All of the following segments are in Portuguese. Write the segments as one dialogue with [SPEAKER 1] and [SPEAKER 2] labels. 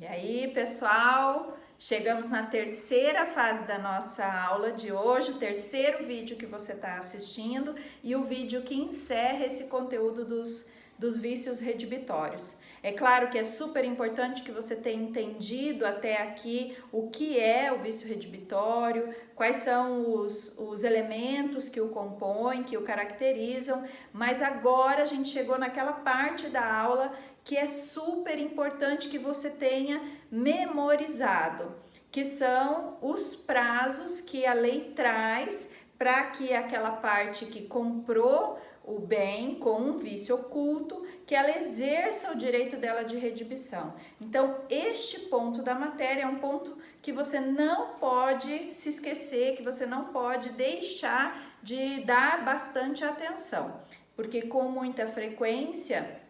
[SPEAKER 1] E aí, pessoal, chegamos na terceira fase da nossa aula de hoje, o terceiro vídeo que você está assistindo e o vídeo que encerra esse conteúdo dos vícios redibitórios. É claro que é super importante que você tenha entendido até aqui o que é o vício redibitório, quais são os elementos que o compõem, que o caracterizam, mas agora a gente chegou naquela parte da aula que é super importante que você tenha memorizado, que são os prazos que a lei traz para que aquela parte que comprou o bem com um vício oculto, que ela exerça o direito dela de redibição. Então, este ponto da matéria é um ponto que você não pode se esquecer, que você não pode deixar de dar bastante atenção, porque com muita frequência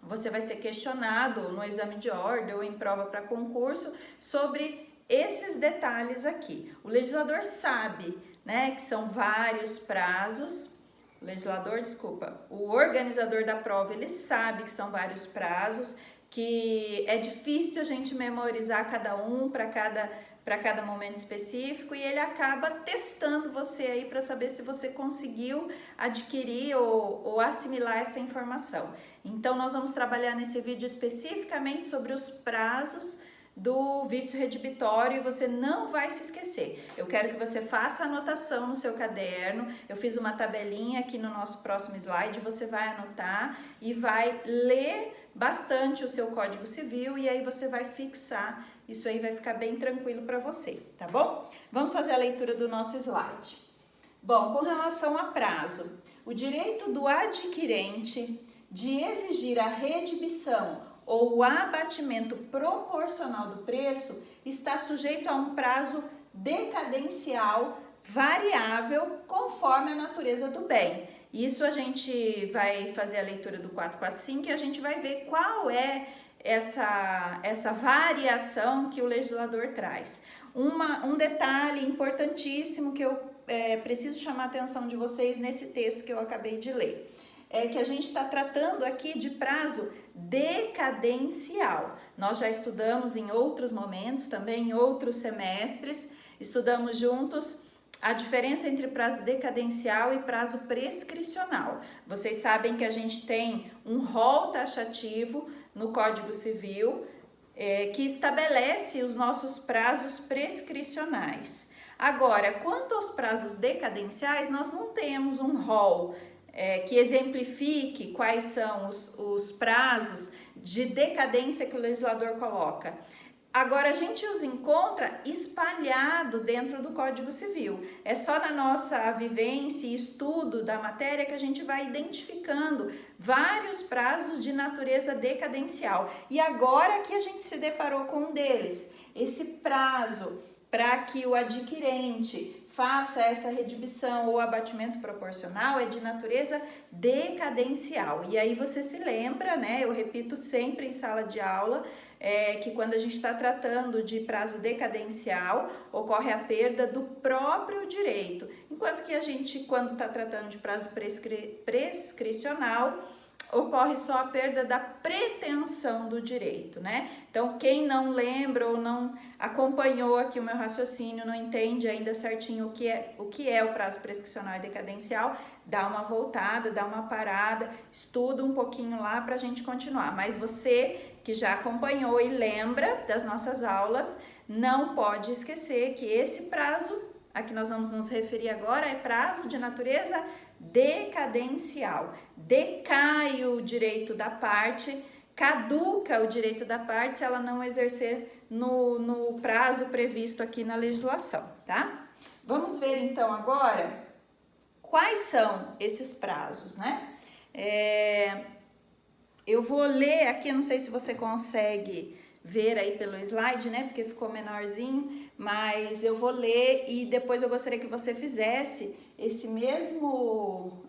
[SPEAKER 1] você vai ser questionado no exame de ordem ou em prova para concurso sobre esses detalhes aqui. O legislador sabe, né, que são vários prazos. O organizador da prova, ele sabe que são vários prazos, que é difícil a gente memorizar cada um para cada momento específico, e ele acaba testando você aí para saber se você conseguiu adquirir ou assimilar essa informação. Então, nós vamos trabalhar nesse vídeo especificamente sobre os prazos do vício redibitório e você não vai se esquecer. Eu quero que você faça anotação no seu caderno. Eu fiz uma tabelinha aqui no nosso próximo slide, você vai anotar e vai ler bastante o seu Código Civil e aí você vai fixar. Isso aí vai ficar bem tranquilo para você, tá bom? Vamos fazer a leitura do nosso slide. Bom, com relação a prazo, o direito do adquirente de exigir a redibição ou o abatimento proporcional do preço está sujeito a um prazo decadencial variável conforme a natureza do bem. Isso a gente vai fazer a leitura do 445 e a gente vai ver qual é essa variação que o legislador traz. Um detalhe importantíssimo que eu preciso chamar a atenção de vocês nesse texto que eu acabei de ler é que a gente está tratando aqui de prazo decadencial. Nós já estudamos em outros momentos, também em outros semestres, estudamos juntos a diferença entre prazo decadencial e prazo prescricional. Vocês sabem que a gente tem um rol taxativo no Código Civil que estabelece os nossos prazos prescricionais. Agora, quanto aos prazos decadenciais, nós não temos um rol que exemplifique quais são os prazos de decadência que o legislador coloca. Agora, a gente os encontra espalhado dentro do Código Civil. É só na nossa vivência e estudo da matéria que a gente vai identificando vários prazos de natureza decadencial. E agora que a gente se deparou com um deles, esse prazo para que o adquirente faça essa redibição ou abatimento proporcional é de natureza decadencial. E aí você se lembra, né? Eu repito sempre em sala de aula, que quando a gente está tratando de prazo decadencial, ocorre a perda do próprio direito. Enquanto que a gente, quando está tratando de prazo prescricional, ocorre só a perda da pretensão do direito, né? Então, quem não lembra ou não acompanhou aqui o meu raciocínio, não entende ainda certinho o que é o prazo prescricional e decadencial, dá uma voltada, dá uma parada, estuda um pouquinho lá para a gente continuar. Mas você que já acompanhou e lembra das nossas aulas, não pode esquecer que esse prazo a que nós vamos nos referir agora é prazo de natureza decadencial. Decai o direito da parte, caduca o direito da parte se ela não exercer no prazo previsto aqui na legislação, tá? Vamos ver então agora quais são esses prazos, né? Eu vou ler aqui, não sei se você consegue ver aí pelo slide, né, porque ficou menorzinho, mas eu vou ler e depois eu gostaria que você fizesse esse mesmo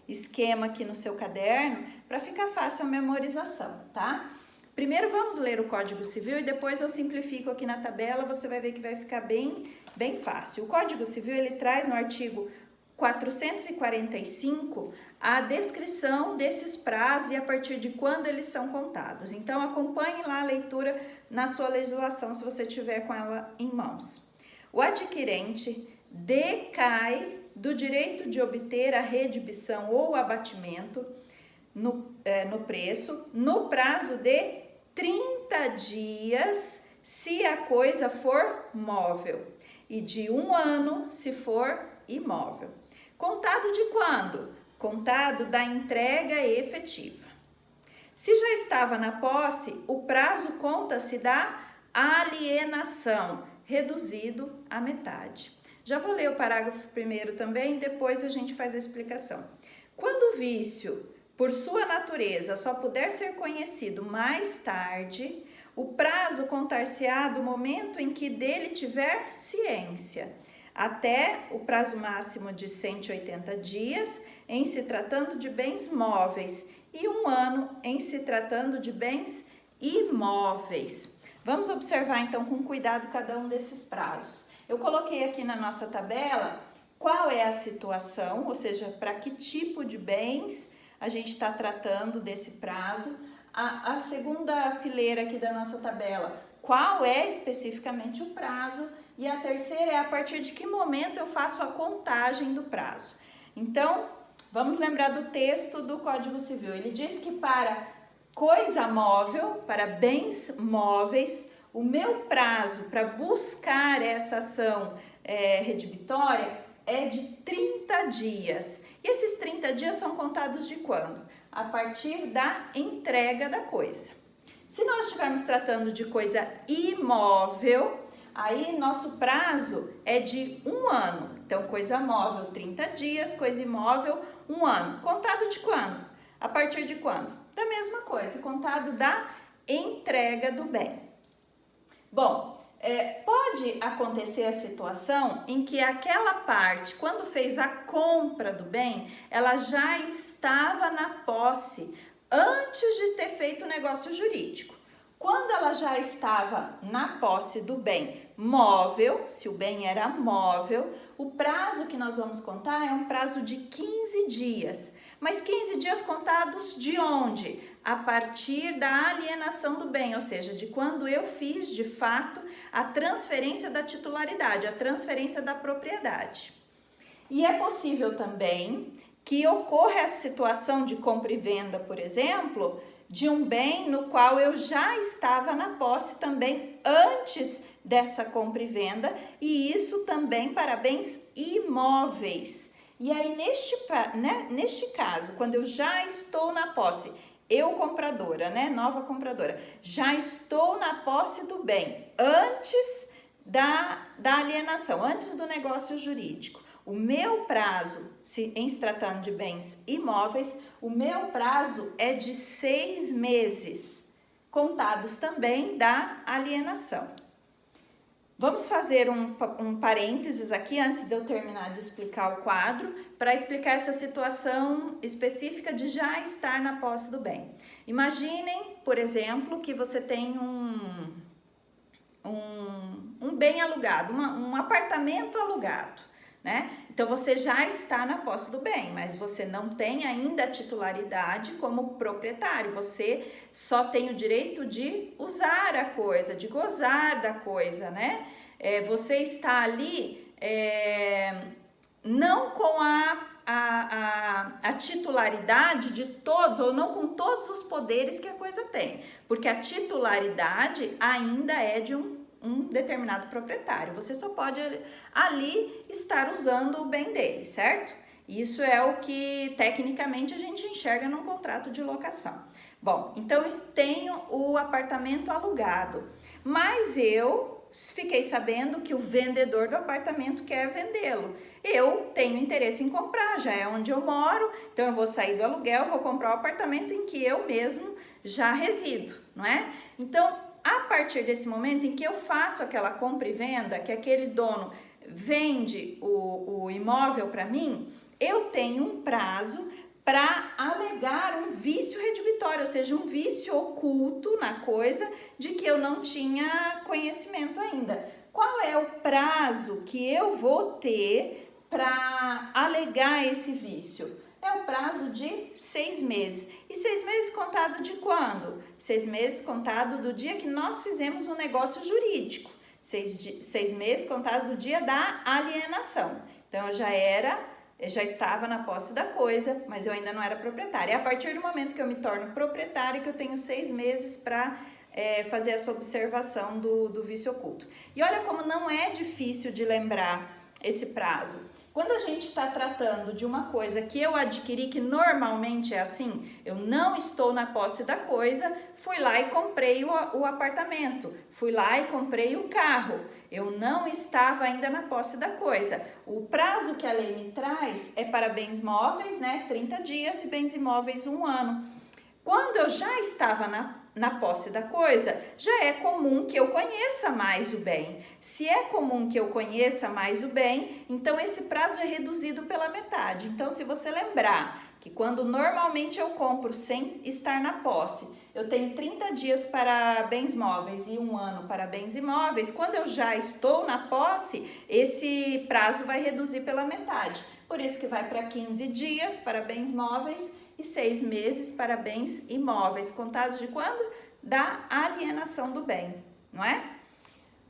[SPEAKER 1] esquema aqui no seu caderno para ficar fácil a memorização, tá? Primeiro vamos ler o Código Civil e depois eu simplifico aqui na tabela, você vai ver que vai ficar bem fácil. O Código Civil, ele traz no artigo 445 a descrição desses prazos e a partir de quando eles são contados. Então, acompanhe lá a leitura na sua legislação, se você tiver com ela em mãos. O adquirente decai do direito de obter a redibição ou abatimento no preço no prazo de 30 dias, se a coisa for móvel, e de 1 ano, se for imóvel. Contado de quando? Contado da entrega efetiva. Se já estava na posse, o prazo conta-se da alienação, reduzido à metade. Já vou ler o parágrafo primeiro também, depois a gente faz a explicação. Quando o vício, por sua natureza, só puder ser conhecido mais tarde, o prazo contar-se-á do momento em que dele tiver ciência, até o prazo máximo de 180 dias, em se tratando de bens móveis, e 1 ano em se tratando de bens imóveis. Vamos observar então com cuidado cada um desses prazos. Eu coloquei aqui na nossa tabela qual é a situação, ou seja, para que tipo de bens a gente está tratando desse prazo. A segunda fileira aqui da nossa tabela, qual é especificamente o prazo, e a terceira é a partir de que momento eu faço a contagem do prazo. Então, vamos lembrar do texto do Código Civil. Ele diz que para coisa móvel, para bens móveis, o meu prazo para buscar essa ação redibitória é de 30 dias. E esses 30 dias são contados de quando? A partir da entrega da coisa. Se nós estivermos tratando de coisa imóvel, aí nosso prazo é de 1 ano. Então, coisa móvel, 30 dias, coisa imóvel, 1 ano. Contado de quando? A partir de quando? Da mesma coisa, contado da entrega do bem. Bom, pode acontecer a situação em que aquela parte, quando fez a compra do bem, ela já estava na posse antes de ter feito o negócio jurídico. Quando ela já estava na posse do bem móvel, se o bem era móvel, o prazo que nós vamos contar é um prazo de 15 dias. Mas 15 dias contados de onde? A partir da alienação do bem, ou seja, de quando eu fiz de fato a transferência da titularidade, a transferência da propriedade. E é possível também que ocorra a situação de compra e venda, por exemplo, de um bem no qual eu já estava na posse também antes dessa compra e venda, e isso também para bens imóveis. E aí, neste caso, quando eu já estou na posse, eu compradora, nova compradora, já estou na posse do bem antes da alienação, antes do negócio jurídico. O meu prazo, em se tratando de bens imóveis, o meu prazo é de 6 meses, contados também da alienação. Vamos fazer um parênteses aqui, antes de eu terminar de explicar o quadro, para explicar essa situação específica de já estar na posse do bem. Imaginem, por exemplo, que você tem um bem alugado, um apartamento alugado, Então, você já está na posse do bem, mas você não tem ainda a titularidade como proprietário. Você só tem o direito de usar a coisa, de gozar da coisa, Você está ali não com a titularidade de todos, ou não com todos os poderes que a coisa tem, porque a titularidade ainda é de um determinado proprietário. Você só pode ali estar usando o bem dele, certo? Isso é o que tecnicamente a gente enxerga num contrato de locação. Bom, então eu tenho o apartamento alugado, mas eu fiquei sabendo que o vendedor do apartamento quer vendê-lo. Eu tenho interesse em comprar, já é onde eu moro, então eu vou sair do aluguel, vou comprar o apartamento em que eu mesmo já resido, não é? Então, a partir desse momento em que eu faço aquela compra e venda, que aquele dono vende o imóvel para mim, eu tenho um prazo para alegar um vício redibitório, ou seja, um vício oculto na coisa de que eu não tinha conhecimento ainda. Qual é o prazo que eu vou ter para alegar esse vício? É o prazo de 6 meses. E 6 meses contado de quando? 6 meses contado do dia que nós fizemos um negócio jurídico. 6 meses contado do dia da alienação. Então, eu já estava na posse da coisa, mas eu ainda não era proprietária. É a partir do momento que eu me torno proprietária que eu tenho 6 meses para fazer essa observação do vício oculto. E olha como não é difícil de lembrar esse prazo. Quando a gente está tratando de uma coisa que eu adquiri, que normalmente é assim, eu não estou na posse da coisa, fui lá e comprei o apartamento, fui lá e comprei o carro, eu não estava ainda na posse da coisa. O prazo que a lei me traz é para bens móveis, né, 30 dias e bens imóveis 1 ano. Quando eu já estava na posse da coisa, já é comum que eu conheça mais o bem. Se é comum que eu conheça mais o bem, então esse prazo é reduzido pela metade. Então, se você lembrar que quando normalmente eu compro sem estar na posse, eu tenho 30 dias para bens móveis e 1 ano para bens imóveis, quando eu já estou na posse, esse prazo vai reduzir pela metade. Por isso que vai para 15 dias para bens móveis e 6 meses para bens imóveis, contados de quando? Da alienação do bem, não é?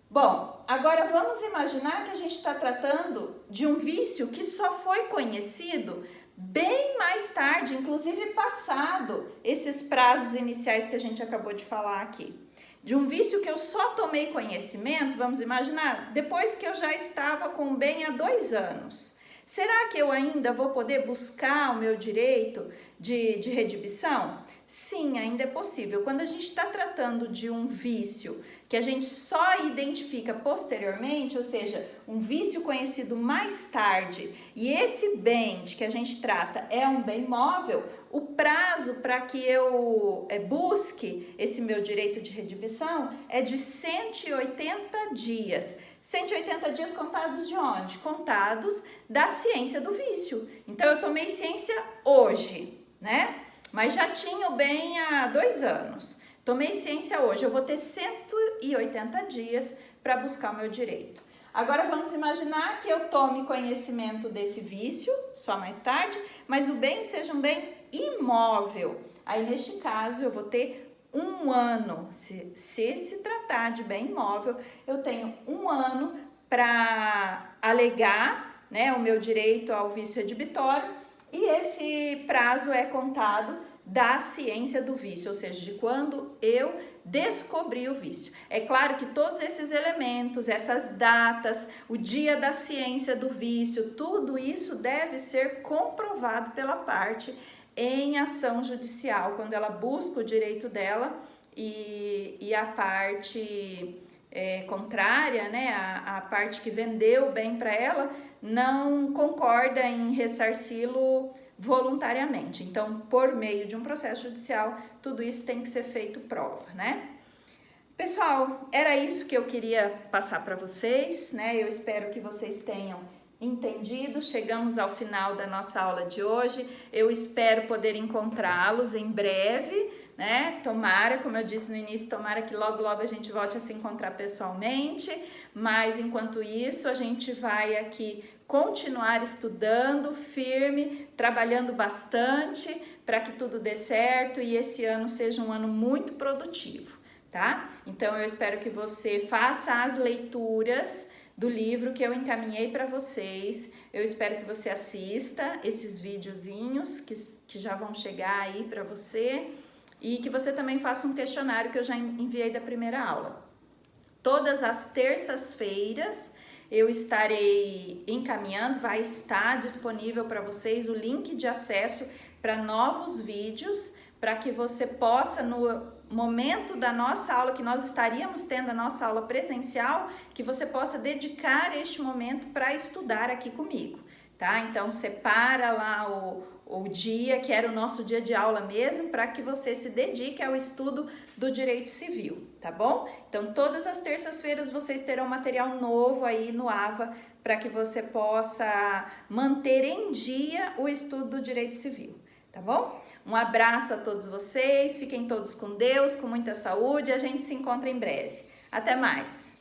[SPEAKER 1] Bom, agora vamos imaginar que a gente está tratando de um vício que só foi conhecido bem mais tarde, inclusive passado esses prazos iniciais que a gente acabou de falar aqui. De um vício que eu só tomei conhecimento, vamos imaginar, depois que eu já estava com o bem há 2 anos. Será que eu ainda vou poder buscar o meu direito de redibição? Sim, ainda é possível. Quando a gente está tratando de um vício que a gente só identifica posteriormente, ou seja, um vício conhecido mais tarde, e esse bem de que a gente trata é um bem móvel, o prazo para que eu busque esse meu direito de redibição é de 180 dias. 180 dias contados de onde? Contados da ciência do vício. Então, eu tomei ciência hoje, né? Mas já tinha o bem há 2 anos. Tomei ciência hoje, eu vou ter 180 dias para buscar o meu direito. Agora, vamos imaginar que eu tome conhecimento desse vício, só mais tarde, mas o bem seja um bem imóvel. Aí, neste caso, eu vou ter 1 ano, se tratar de bem imóvel, eu tenho 1 ano para alegar, né, o meu direito ao vício redibitório, e esse prazo é contado da ciência do vício, ou seja, de quando eu descobri o vício. É claro que todos esses elementos, essas datas, o dia da ciência do vício, tudo isso deve ser comprovado pela parte em ação judicial, quando ela busca o direito dela e a parte contrária, né, a parte que vendeu o bem para ela, não concorda em ressarci-lo voluntariamente. Então, por meio de um processo judicial, tudo isso tem que ser feito prova, né? Pessoal, era isso que eu queria passar para vocês, né? Eu espero que vocês tenham entendido. Chegamos ao final da nossa aula de hoje. Eu espero poder encontrá-los em breve, né? Tomara, como eu disse no início, tomara que logo a gente volte a se encontrar pessoalmente, mas enquanto isso a gente vai aqui continuar estudando firme, trabalhando bastante para que tudo dê certo e esse ano seja um ano muito produtivo, tá? Então eu espero que você faça as leituras do livro que eu encaminhei para vocês. Eu espero que você assista esses videozinhos que já vão chegar aí para você e que você também faça um questionário que eu já enviei da primeira aula. Todas as terças-feiras eu estarei encaminhando, vai estar disponível para vocês o link de acesso para novos vídeos, para que você possa, no momento da nossa aula, que nós estaríamos tendo a nossa aula presencial, que você possa dedicar este momento para estudar aqui comigo, tá? Então, separa lá o dia, que era o nosso dia de aula mesmo, para que você se dedique ao estudo do direito civil, tá bom? Então, todas as terças-feiras vocês terão material novo aí no AVA, para que você possa manter em dia o estudo do direito civil, tá bom? Um abraço a todos vocês, fiquem todos com Deus, com muita saúde, a gente se encontra em breve. Até mais!